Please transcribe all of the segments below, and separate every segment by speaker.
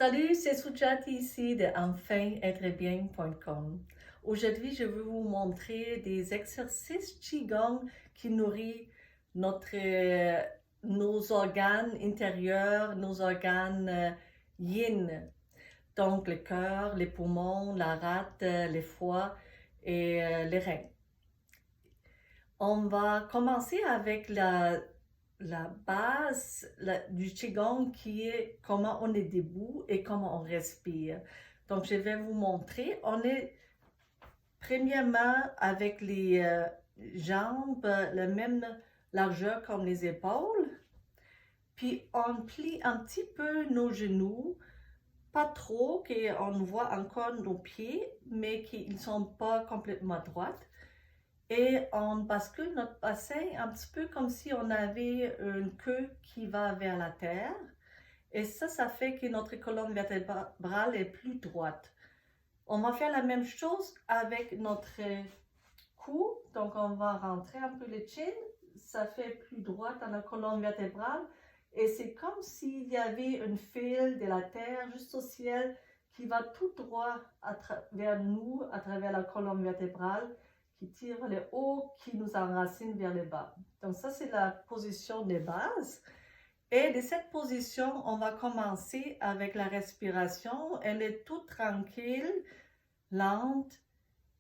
Speaker 1: Salut, c'est Soujati ici de EnfinEtreBien.com. Aujourd'hui, je veux vous montrer des exercices Qigong qui nourrissent nos organes intérieurs, nos organes yin. Donc le cœur, les poumons, la rate, les foies et les reins. On va commencer avec la base du Qigong qui est comment on est debout et comment on respire. Donc, je vais vous montrer. On est premièrement avec les jambes, la même largeur comme les épaules. Puis, on plie un petit peu nos genoux, pas trop, qu'on voit encore nos pieds, mais qu'ils ne sont pas complètement droits. Et on bascule notre bassin un petit peu comme si on avait une queue qui va vers la terre. Et ça fait que notre colonne vertébrale est plus droite. On va faire la même chose avec notre cou. Donc, on va rentrer un peu le chin. Ça fait plus droite dans la colonne vertébrale. Et c'est comme s'il y avait une fil de la terre juste au ciel qui va tout droit vers nous, à travers la colonne vertébrale, qui tire vers le haut, qui nous enracine vers le bas. Donc ça, c'est la position de base. Et de cette position, on va commencer avec la respiration. Elle est toute tranquille, lente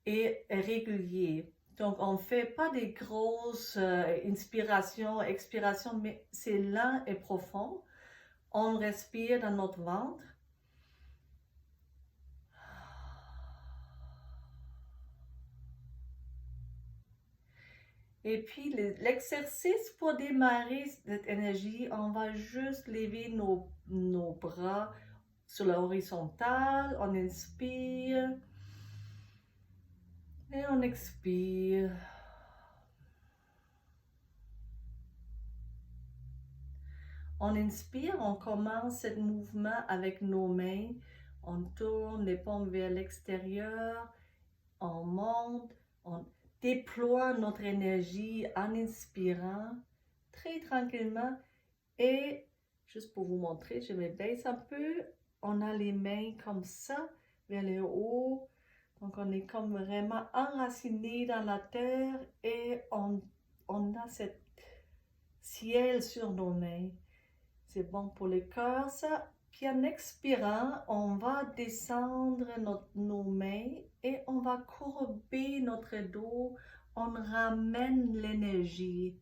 Speaker 1: et régulière. Donc, on ne fait pas des grosses inspirations, expirations, mais c'est lent et profond. On respire dans notre ventre. Et puis, l'exercice pour démarrer cette énergie, on va juste lever nos bras sur l'horizontale. On inspire et on expire. On inspire, on commence ce mouvement avec nos mains. On tourne les paumes vers l'extérieur. On monte, on déploie notre énergie en inspirant très tranquillement. Et juste pour vous montrer, je me baisse un peu. On a les mains comme ça vers le haut. Donc on est comme vraiment enraciné dans la terre et on a ce ciel sur nos mains. C'est bon pour le cœur, ça. Puis en expirant, on va descendre nos mains et on va courber notre dos. On ramène l'énergie.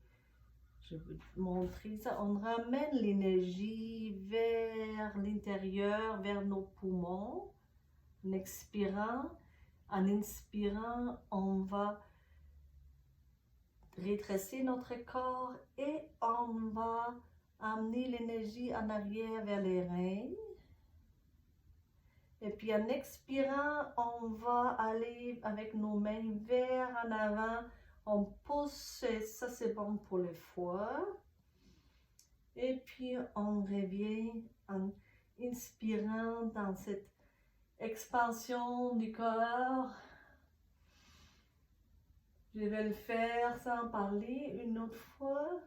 Speaker 1: Je vais vous montrer ça. On ramène l'énergie vers l'intérieur, vers nos poumons. En expirant, on va redresser notre corps et on va amener l'énergie en arrière vers les reins. Et puis en expirant, on va aller avec nos mains vers en avant. On pousse, et ça c'est bon pour le foie. Et puis on revient en inspirant dans cette expansion du corps. Je vais le faire sans parler une autre fois.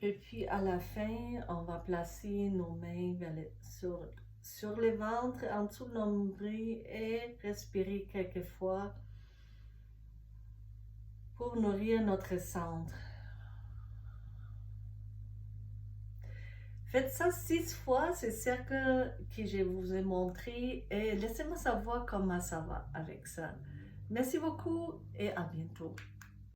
Speaker 1: Et puis à la fin, on va placer nos mains sur le ventre, en dessous de nombril et respirer quelques fois pour nourrir notre centre. Faites ça 6 fois, c'est ça que je vous ai montré et laissez-moi savoir comment ça va avec ça. Merci beaucoup et à bientôt.